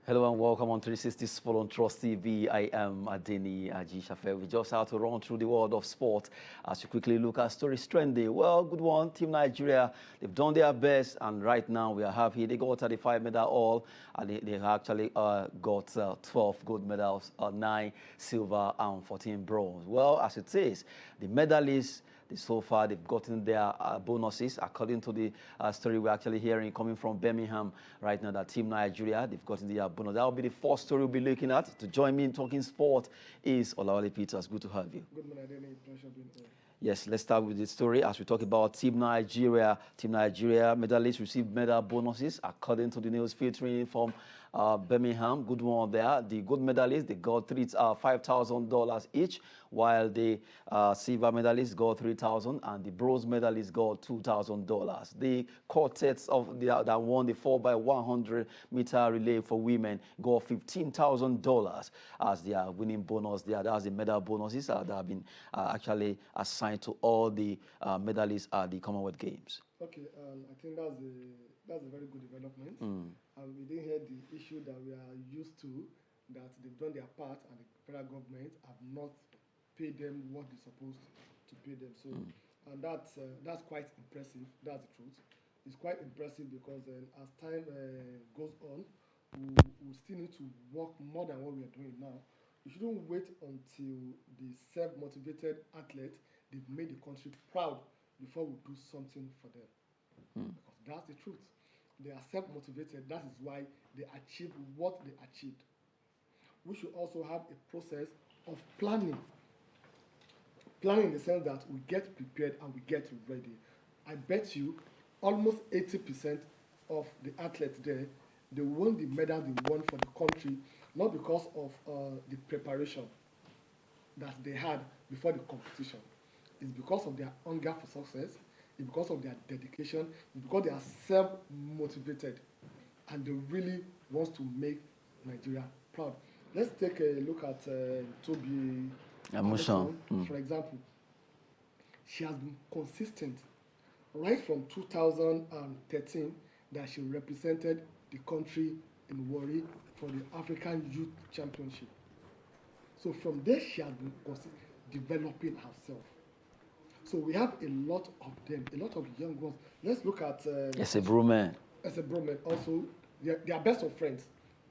Hello and welcome on 360 Sport on Trust TV. I am Adeni Ajishafe. We just have to run through the world of sport as we quickly look at stories trending. Well, good one. Team Nigeria, they've done their best, and right now we are happy. They got 35 medal all, and they actually got 12 gold medals, 9 silver, and 14 bronze. Well, as it is, the medalists, so far, they've gotten their bonuses, according to the story we're actually hearing coming from Birmingham right now, that Team Nigeria, they've gotten their bonus. That will be the first story we'll be looking at. To join me in talking sport is Olawale Peters. Good to have you. Good morning, pleasure being here. Yes, let's start with the story as we talk about Team Nigeria. Team Nigeria medalists received medal bonuses, according to the news filtering from Birmingham. Good one there. The gold medalists, they got $5,000 each, while the silver medalists got $3,000 and the bronze medalists got $2,000. The quartets that won the 4x100 meter relay for women got $15,000 as their winning bonus there. That's the medal bonuses that have been actually assigned to all the medalists at the Commonwealth Games. Okay, I think that's a very good development. We didn't hear the issue that we are used to, that they've done their part and the federal government have not paid them what they're supposed to pay them. So, and that's quite impressive. That's the truth. It's quite impressive because as time goes on, we still need to work more than what we are doing now. We shouldn't wait until the self-motivated athlete, they've made the country proud before we do something for them. Because that's the truth. They are self-motivated. That is why they achieved what they achieved. We should also have a process of planning. Planning in the sense that we get prepared and we get ready. I bet you almost 80% of the athletes there, they won the medal they won for the country, not because of the preparation that they had before the competition. It's because of their hunger for success. It's because of their dedication. It's because they are self-motivated and they really want to make Nigeria proud. Let's take a look at Toby Amusan, for example. She has been consistent right from 2013 that she represented the country in Warri for the African Youth Championship. So from there, she has been developing herself. So we have a lot of them, a lot of young ones. Let's look at... Esebrome. Esebrome also, they are best of friends.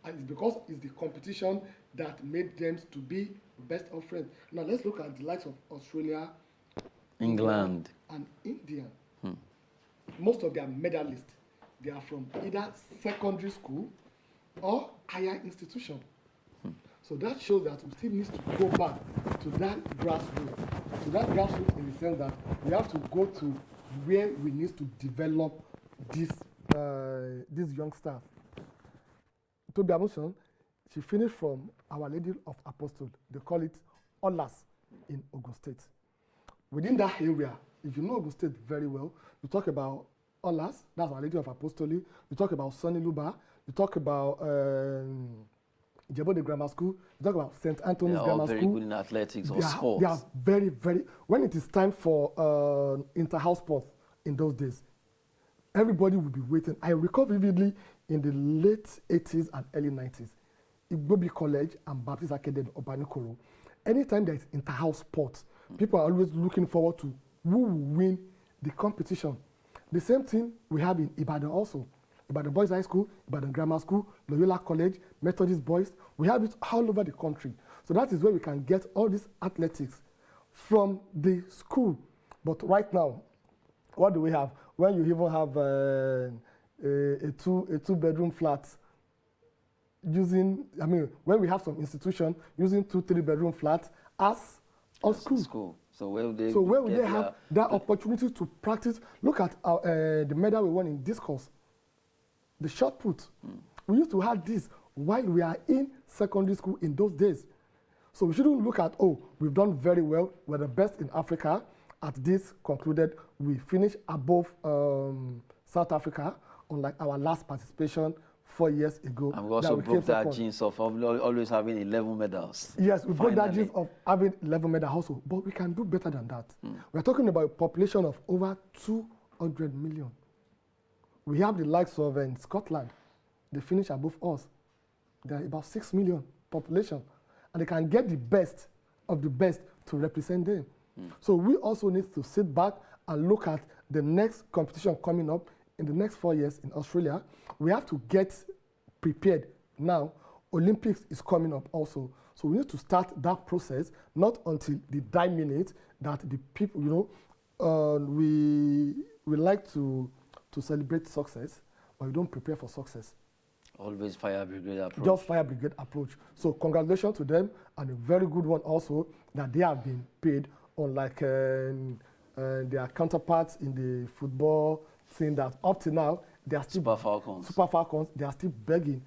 And it's because it's the competition that made them to be best of friends. Now let's look at the likes of Australia, England, and India. Most of their medalists, they are from either secondary school or higher institution. So that shows that we still need to go back to that grassroots. To that grassroots in the sense that we have to go to where we need to develop these young staff. Toby Amusan, she finished from Our Lady of Apostle. They call it Olas in Ogun State. Within that area, if you know Ogun State very well, you talk about Olas, that's Our Lady of Apostolic. You talk about Sonny Luba. You talk about Jebode Grammar School. You talk about St. Anthony's Grammar School. They are very good in athletics or sports. They are very, very... When it is time for inter-house sports in those days, everybody will be waiting. I recall vividly in the late 80s and early 90s, Igbobi College and Baptist Academy of Banikoro, anytime there is inter-house sports, people are always looking forward to who will win the competition. The same thing we have in Ibadan also. Ibadan Boys High School, Ibadan Grammar School, Loyola College, Methodist Boys. We have it all over the country. So that is where we can get all this athletics from the school. But right now, what do we have? When you even have a two-bedroom flat using, when we have some institution using 2-3-bedroom flats as a school. So where would they have that opportunity to practice? Look at the medal we won in discus. The shot put. We used to have this while we are in secondary school in those days. So we shouldn't look at, we've done very well, we're the best in Africa. At this concluded, we finished above South Africa, unlike our last participation 4 years ago. And we also broke that genes of always having 11 medals. Yes, we broke that genes of having 11 medals also, but we can do better than that. We're talking about a population of over 200 million. We have the likes of Scotland. They finish above us. There are about 6 million population, and they can get the best of the best to represent them. So we also need to sit back and look at the next competition coming up in the next 4 years in Australia. We have to get prepared now. Olympics is coming up also. So we need to start that process, not until the die minute that the people, we like to celebrate success, but we don't prepare for success. Always fire brigade approach. Just fire brigade approach. So congratulations to them, and a very good one also that they have been paid, unlike their counterparts in the football, saying that up to now they are still Super Falcons. They are still begging.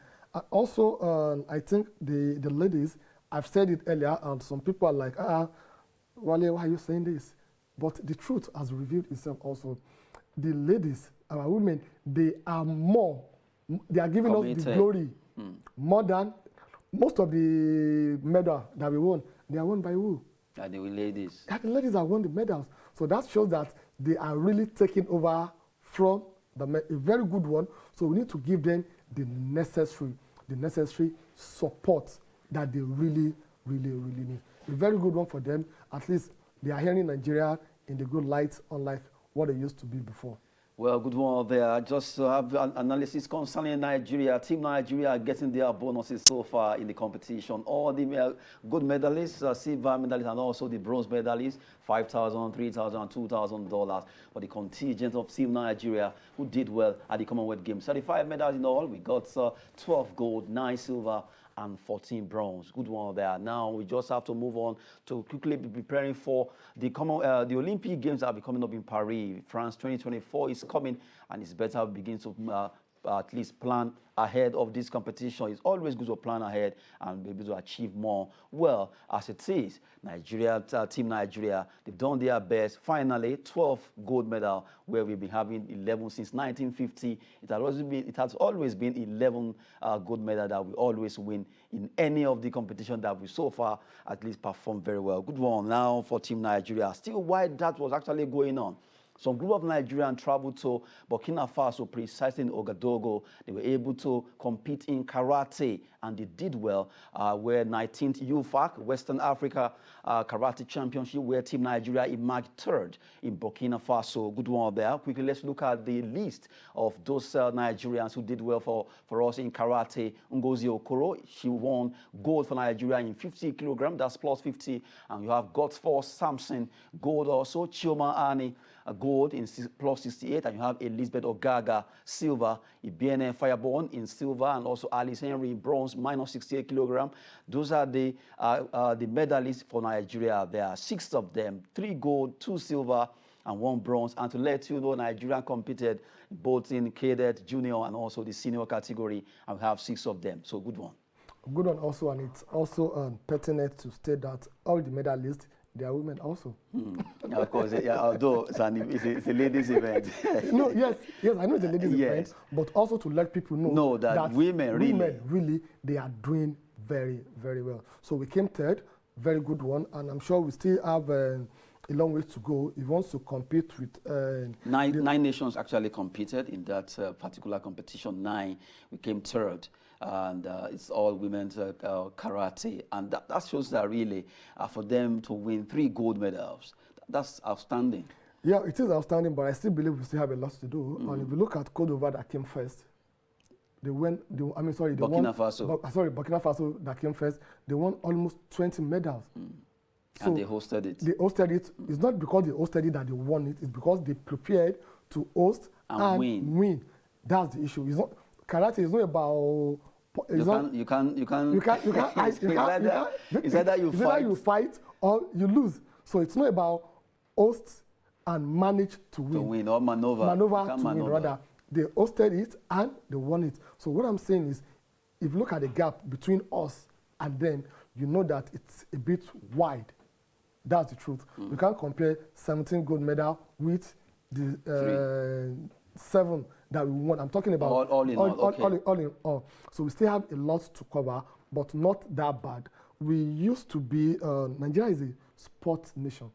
Also, I think the ladies, I've said it earlier, and some people are like, Wale, why are you saying this? But the truth has revealed itself also. The ladies, our women, they are giving us the glory more than most of the medals that we won. They are won by who? The ladies. The ladies have won the medals. So that shows that they are really taking over from a very good one. So we need to give them the necessary support that they really, really, really need. A very good one for them. At least they are hearing Nigeria in the good light, unlike what they used to be before. Well, good one there. Just to have an analysis concerning Nigeria. Team Nigeria getting their bonuses so far in the competition. All the good medalists, silver medalists, and also the bronze medalists, $5,000, $3,000, and $2,000 for the contingent of Team Nigeria who did well at the Commonwealth Games. 35 medals in all. We got 12 gold, 9 silver, and 14 bronze. Good one there. Now we just have to move on to quickly be preparing for the Olympic Games that will be coming up in Paris. France 2024 is coming, and it's better we begin to at least plan ahead of this competition. It's always good to plan ahead and be able to achieve more. Well, as it is, Team Nigeria, they've done their best. Finally, 12 gold medal, where we've been having 11 since 1950. It has always been 11 gold medal that we always win in any of the competition that we so far at least performed very well. Good one now for Team Nigeria. Still, while that was actually going on, some group of Nigerians traveled to Burkina Faso, precisely in Ouagadougou. They were able to compete in karate, and they did well. Where 19th UFAC, Western Africa Karate Championship, where Team Nigeria emerged third in Burkina Faso. Good one there. Quickly, let's look at the list of those Nigerians who did well for us in karate. Ngozi Okoro, she won gold for Nigeria in 50 kilograms, that's plus 50. And you have Godfrey Samson, gold also. Chioma Ani, gold in plus 68, and you have Elizabeth Ogaga, silver. Ibiene Fireborn in silver, and also Alice Henry, bronze, minus 68 kilograms. Those are the medalists for Nigeria. There are 6 of them, 3 gold, 2 silver, and 1 bronze. And to let you know, Nigeria competed both in cadet, junior, and also the senior category, and we have 6 of them. So good one. Good one also, and it's also pertinent to state that all the medalists, they are women also. Of course, although it's a ladies' event. No, yes, I know it's a ladies' event, but also to let people know that women really, they are doing very, very well. So we came third, very good one, and I'm sure we still have a long way to go. If he wants to compete with... Nine nations actually competed in that particular competition. 9, we came third. And it's all women's karate, and that shows that really for them to win 3 gold medals, that's outstanding. Yeah, it is outstanding, but I still believe we still have a lot to do. And if you look at Côte d'Ivoire that came first, Burkina Faso that came first, they won almost 20 medals. So and they hosted it. They hosted it. It's not because they hosted it that they won it. It's because they prepared to host and win. That's the issue. It's not karate. Is not about. You can't. It's either you fight or you lose. So it's not about host and manage to win. To win or maneuver to win. Rather, they hosted it and they won it. So what I'm saying is, if you look at the gap between us and them, you know that it's a bit wide. That's the truth. We can't compare 17 gold medal with the 7 that we won. I'm talking about all in all. So we still have a lot to cover, but not that bad. We used to be, Nigeria is a sports nation.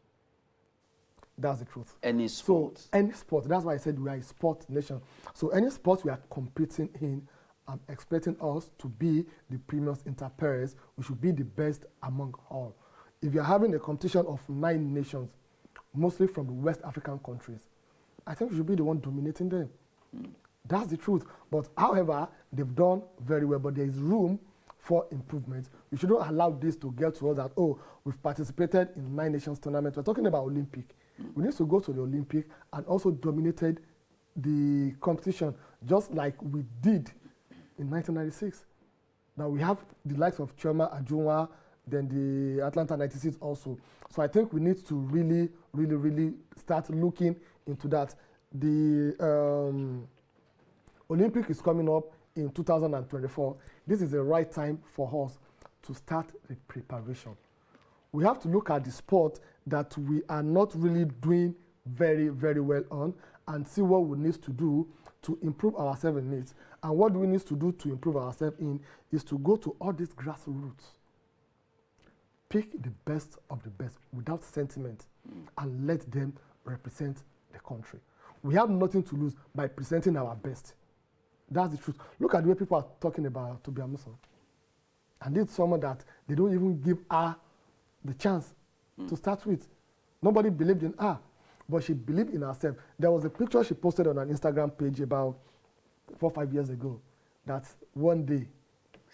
That's the truth. Any sport. So any sport. That's why I said we are a sport nation. So any sport we are competing in, I'm expecting us to be the premiums inter pares. We should be the best among all. If you're having a competition of 9 nations, mostly from the West African countries, I think we should be the one dominating them. That's the truth. But however, they've done very well, but there is room for improvement. We shouldn't allow this to get to us that, oh, we've participated in 9 nations tournament. We're talking about Olympic. We need to go to the Olympic and also dominated the competition, just like we did in 1996. Now we have the likes of Choma, Ajunwa, then the Atlanta 96 also. So I think we need to really, really, really start looking into that. The Olympic is coming up in 2024. This is the right time for us to start the preparation. We have to look at the sport that we are not really doing very, very well on and see what we need to do to improve ourselves in it. And what we need to do to improve ourselves in is to go to all these grassroots. Pick the best of the best without sentiment and let them represent the country. We have nothing to lose by presenting our best. That's the truth. Look at the way people are talking about Tobi Amusan. And it's someone that they don't even give her the chance to start with. Nobody believed in her, but she believed in herself. There was a picture she posted on an Instagram page about 4 or 5 years ago that one day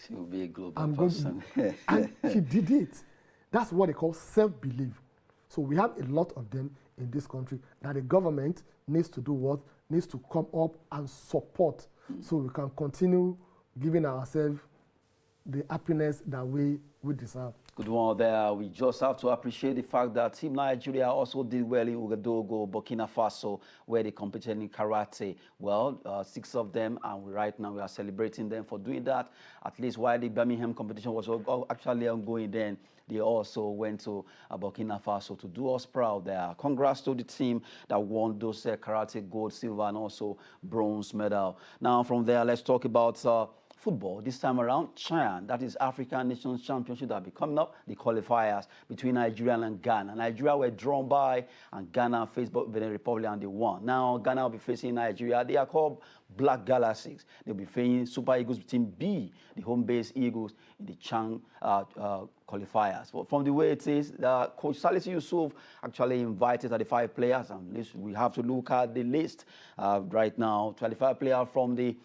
she will be a global person. And she did it. That's what they call self-belief. So we have a lot of them in this country that the government needs to do what? Needs to come up and support so we can continue giving ourselves the happiness that we deserve. Good one there. We just have to appreciate the fact that Team Nigeria also did well in Ouagadougou, Burkina Faso, where they competed in karate. Well, 6 of them, and right now we are celebrating them for doing that. At least while the Birmingham competition was actually ongoing then, they also went to Burkina Faso to do us proud there. Congrats to the team that won those karate gold, silver, and also bronze medal. Now from there, let's talk about football. This time around, CHAN, that is African Nations Championship, that will be coming up, the qualifiers between Nigeria and Ghana. Nigeria were drawn by, and Ghana faced Benin Republic, and they won. Now, Ghana will be facing Nigeria. They are called Black Galaxies. They'll be facing Super Eagles Team B, the home-based Eagles, in the CHAN qualifiers. But from the way it is, Coach Salisu Yusuf actually invited 35 players, and we have to look at the list right now. 25 players from the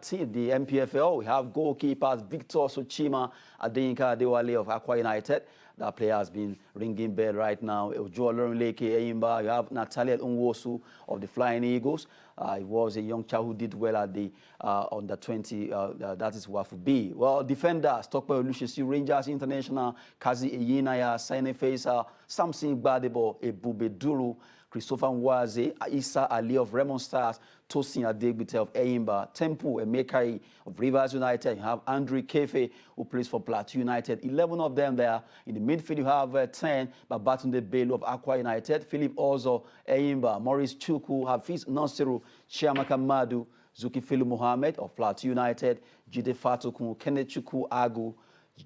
team, the MPFL. We have goalkeepers Victor Sochima, Adeyinka Adewale of Akwa United. That player has been ringing bell right now. Ojo Olorunleke Eyimba. You have Natalia Nwosu of the Flying Eagles. He was a young child who did well at the under 20. That is Wafu B. Well, defenders: Tope Olushesi, Rangers International, Kazi Eyinaya, Sine Faisal, Samson Gbadebo, Ebube Duru, Christopher Nwaze, Issa Ali of Raymond Stars, Tosin Adegbite of Eyimba, Temple Emekai of Rivers United. You have Andre Kefe, who plays for Plateau United. 11 of them there. In the midfield, you have 10, Babatunde Bello of Akwa United, Philip Ozo, Eyimba, Maurice Chukwu, Hafiz Nasiru, Chiamaka Madu, Zulkifili Mohammed of Plateau United, Jide Fatukun, Kenneth Chukwu Agu,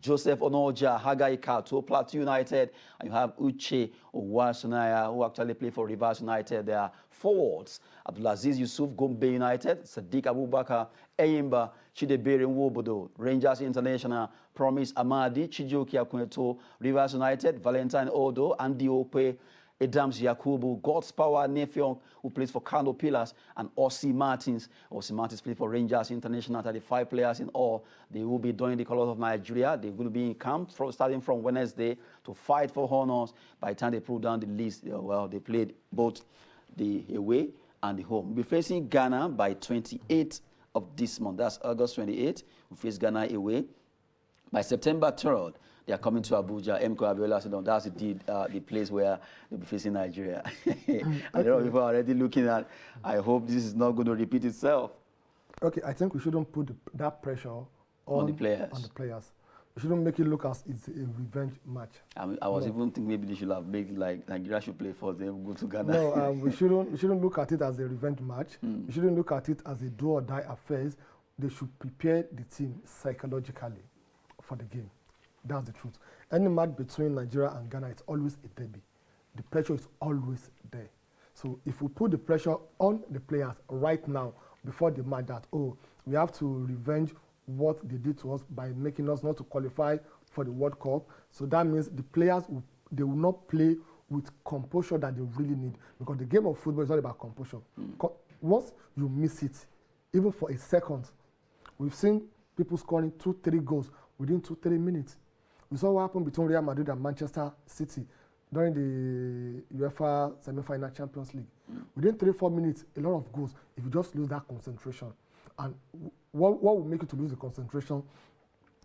Joseph Onoja, Hagai Kato, Plateau United, and you have Uche Owasunaya, who actually play for Rivers United. They are forwards: Abdulaziz Yusuf, Gombe United, Sadiq Abubakar, Eyimba, Chidebere Nwobodo, Rangers International, Promise Amadi, Chijoki Akuneto, Rivers United, Valentine Odo, Andy Ope, Adams Yakubu, God's Power Nefion, who plays for Kano Pillars, and Ossie Martins. Ossie Martins plays for Rangers International. 35 players in all. They will be doing the colors of Nigeria. They're going to be in camp starting from Wednesday to fight for honors. By the time they pull down the list, well, they played both the away and the home. We'll be facing Ghana by 28th of this month. That's August 28th. We face Ghana away. By September 3rd, they are coming to Abuja. Mko Abiola said, that's the place where they'll be facing Nigeria. I know people are already looking at, I hope this is not going to repeat itself. Okay, I think we shouldn't put that pressure on the players. We shouldn't make it look as it's a revenge match. I was even thinking maybe they should have made like Nigeria should play first, then we'll go to Ghana. No, we shouldn't look at it as a revenge match. We shouldn't look at it as a do or die affair. They should prepare the team psychologically for the game. That's the truth. Any match between Nigeria and Ghana, it's always a derby. The pressure is always there. So if we put the pressure on the players right now, before the match, that, oh, we have to revenge what they did to us by making us not to qualify for the World Cup. So that means the players, they will not play with composure that they really need, because the game of football is all about composure. Once you miss it, even for a second, we've seen people scoring 2-3 goals within 2-3 minutes. We saw what happened between Real Madrid and Manchester City during the UEFA semi-final Champions League. Within 3-4 minutes, a lot of goals, if you just lose that concentration. And what will make you to lose the concentration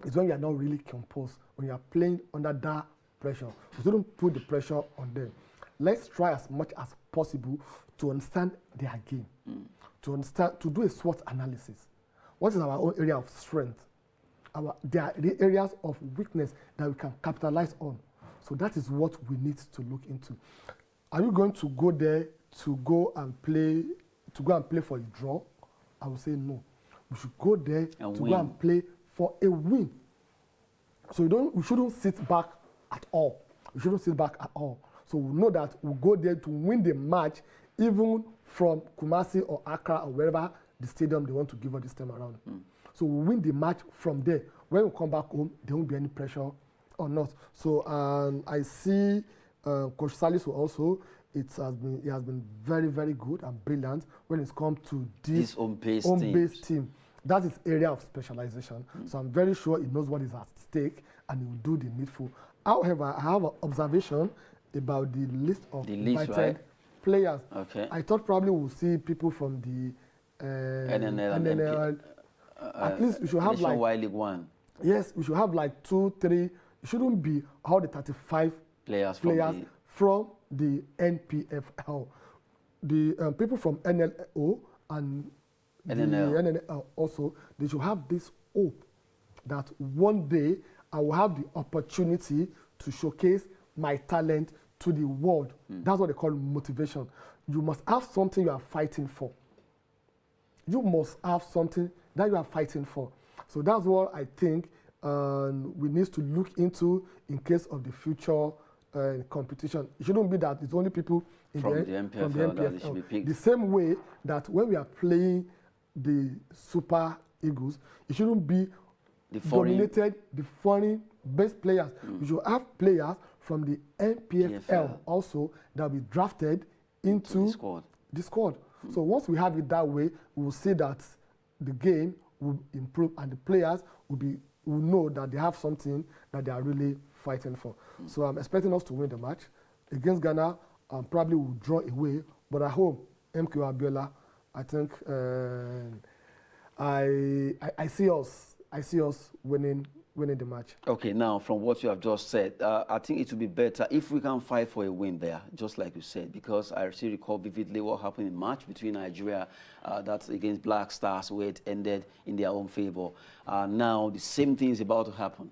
is when you are not really composed, when you are playing under that pressure. We shouldn't put the pressure on them. Let's try as much as possible to understand their game, to do a SWOT analysis. What is our own area of strength? There are the areas of weakness that we can capitalize on. So that is what we need to look into. Are you going to go there to go and play for a draw? I would say no. We should go there to go and play for a win. So we shouldn't sit back at all. We shouldn't sit back at all. So we know that we'll go there to win the match, even from Kumasi or Accra or wherever the stadium they want to give us this time around. So we win the match from there. When we come back home, there won't be any pressure on us. So I see Coach Salisu also. He has been very, very good and brilliant when it's come to this home-based team. That is area of specialization. So I'm very sure he knows what is at stake and he will do the needful. However, I have an observation about the list of invited players. Okay. I thought probably we'll see people from the NNL. At least we should have like League One. Yes, we should have like 2, 3. It shouldn't be all the 35 players from the NPFL. The people from NLO and the NNL also, they should have this hope that one day I will have the opportunity to showcase my talent to the world. That's what they call motivation. You must have something you are fighting for. You must have something that you are fighting for. So that's what I think we need to look into in case of the future competition. It shouldn't be that it's only people from the NPFL that should be picked. The same way that when we are playing the Super Eagles, it shouldn't be dominated the foreign best players. We should have players from the NPFL also that will be drafted into the squad. So once we have it that way, we will see that the game will improve and the players will know that they have something that they are really fighting for. So I'm expecting us to win the match. Against Ghana, probably will draw away, but at home, MK Abiola, I think I see us winning the match. Okay, now from what you have just said, I think it would be better if we can fight for a win there, just like you said, because I still recall vividly what happened in March between Nigeria, that's against Black Stars, where it ended in their own favor. Now the same thing is about to happen.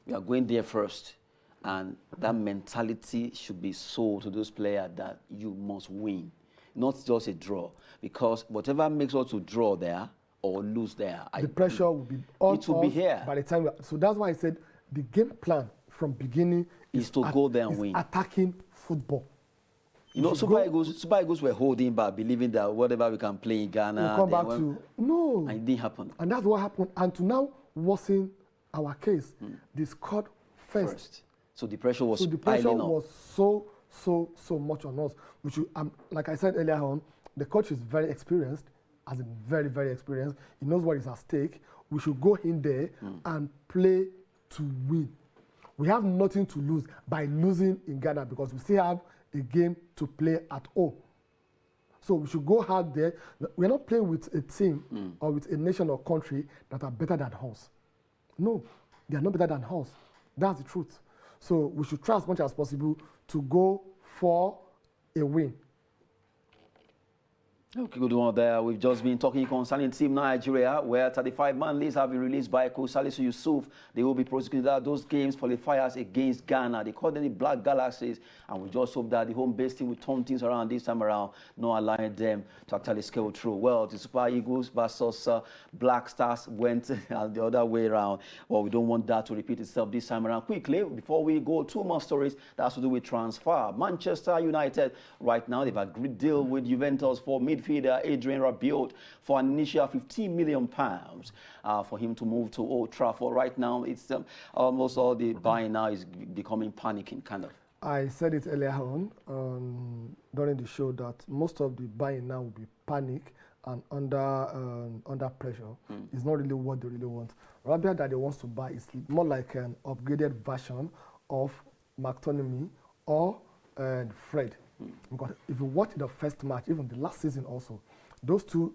We are going there first, and that mentality should be sold to those players that you must win, not just a draw, because whatever makes us to draw there or lose there, the pressure will be on us here by the time. So that's why I said the game plan from beginning is to go there and win. Attacking football. You know, Super Eagles were holding back, believing that whatever we can play in Ghana, we'll come back to no, and it didn't happen. And that's what happened. And to now worsen our case, they scored first. So the pressure was so much on us. Which like I said earlier on, the coach is very experienced. As in very, very experienced. He knows what is at stake. We should go in there and play to win. We have nothing to lose by losing in Ghana because we still have a game to play at home. So we should go out there. We're not playing with a team or with a nation or country that are better than us. No, they are not better than us. That's the truth. So we should try as much as possible to go for a win. Okay, good one there. We've just been talking concerning Team Nigeria, where 35-man lists have been released by Coach Salisu Yusuf. They will be prosecuting those games qualifiers against Ghana. They call them the Black Galaxies, and we just hope that the home-based team will turn things around this time around, not allowing them to actually scale through. Well, the Super Eagles versus Black Stars went the other way around. Well, we don't want that to repeat itself this time around. Quickly, before we go, 2 more stories that has to do with transfer. Manchester United, right now, they've agreed deal with Juventus for midfield midfielder Adrian Rabiot for an initial £15 million for him to move to Old Trafford. Right now, it's almost all the buying now is becoming panicking, kind of. I said it earlier on during the show that most of the buying now will be panic and under pressure. It's not really what they really want. Rabiot that they want to buy is more like an upgraded version of McTominay or Fred. Because if you watch the first match, even the last season also, those two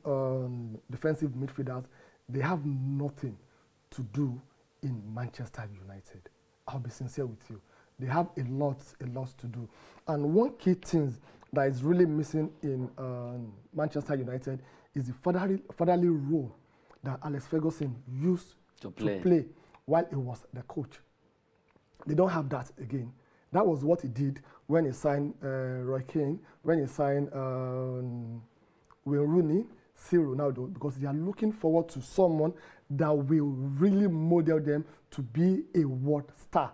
defensive midfielders, they have nothing to do in Manchester United. I'll be sincere with you. They have a lot to do. And one key thing that is really missing in Manchester United is the fatherly role that Alex Ferguson used to play while he was the coach. They don't have that again. That was what he did when he signed Roy Keane, when he signed Wayne Rooney, Ciro Ronaldo, because they are looking forward to someone that will really model them to be a world star.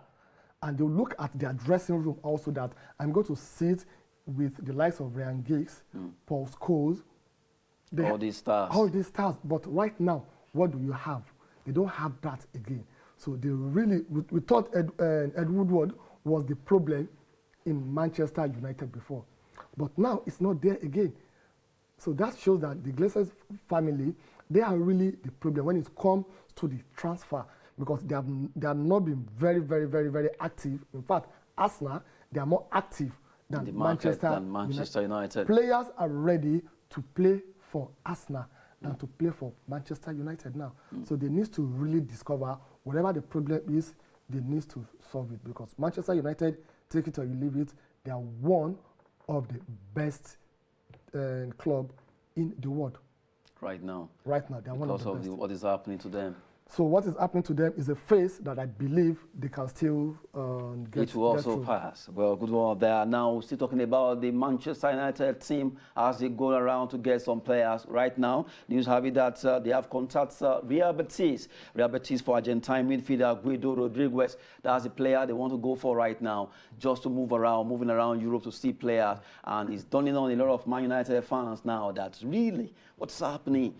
And they'll look at their dressing room also that I'm going to sit with the likes of Ryan Giggs, Paul Scholes. All these stars. All these stars. But right now, what do you have? They don't have that again. So they really, we thought Ed Woodward was the problem in Manchester United before. But now it's not there again. So that shows that the Glazers family, they are really the problem when it comes to the transfer, because they have not been very, very, very, very active. In fact, Arsenal, they are more active than Manchester United. Players are ready to play for Arsenal than to play for Manchester United now. So they need to really discover whatever the problem is, they need to solve it, because Manchester United, take it or you leave it, they are one of the best club in the world. Right now. Right now, they are one of the best. Because of what is happening to them. So what is happening to them is a phase that I believe they can still get. It will also pass. Well, good one there. Now, we're still talking about the Manchester United team as they go around to get some players. Right now, news have it that they have contacted Real Betis. Real Betis for Argentine midfielder Guido Rodriguez. That's the player they want to go for right now, just to moving around Europe to see players. And it's dawning on a lot of Man United fans now that really what's happening.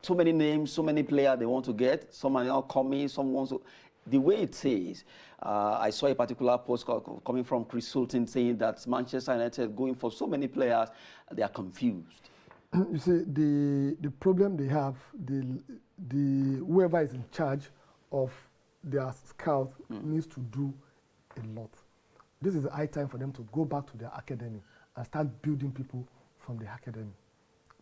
So many names, so many players they want to get. Some are not coming, some want to. The way it is, I saw a particular post coming from Chris Sultan saying that Manchester United going for so many players, they are confused. You see, the problem they have, whoever is in charge of their scout needs to do a lot. This is the high time for them to go back to their academy and start building people from the academy.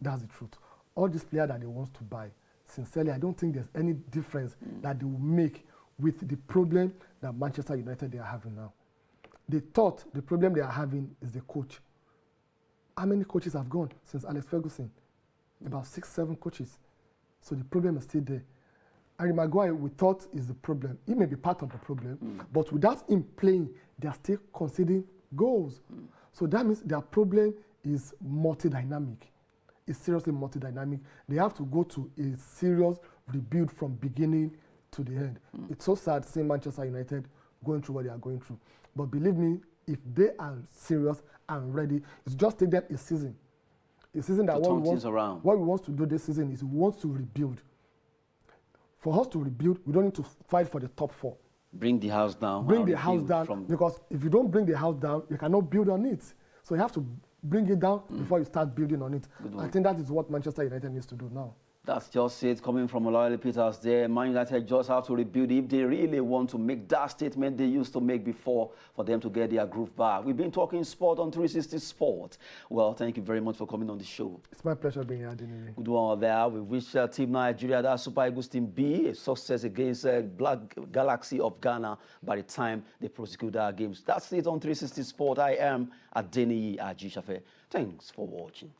That's the truth. All these players that they want to buy, sincerely, I don't think there's any difference that they will make with the problem that Manchester United they are having now. They thought the problem they are having is the coach. How many coaches have gone since Alex Ferguson? About 6, 7 coaches. So the problem is still there. Harry Maguire, we thought is the problem. He may be part of the problem, but without him playing, they are still conceding goals. So that means their problem is multi-dynamic. It's seriously multi-dynamic. They have to go to a serious rebuild from beginning to the end. It's so sad seeing Manchester United going through what they are going through. But believe me, if they are serious and ready, it's just take them a season. A season that what we want to do this season is we want to rebuild. For us to rebuild, we don't need to fight for the top 4. Bring the house down. Bring the house down, because if you don't bring the house down, you cannot build on it. So you have to bring it down before you start building on it. I think that is what Manchester United needs to do now. That's just it, coming from Olawale Peters there. Man United just have to rebuild if they really want to make that statement they used to make before for them to get their groove back. We've been talking sport on 360 Sport. Well, thank you very much for coming on the show. It's my pleasure being here, Adini. Good one there. We wish Team Nigeria, that Super Eagles Team B, a success against Black Galaxy of Ghana by the time they prosecute their games. That's it on 360 Sport. I am Adeni Ajishafe. Thanks for watching.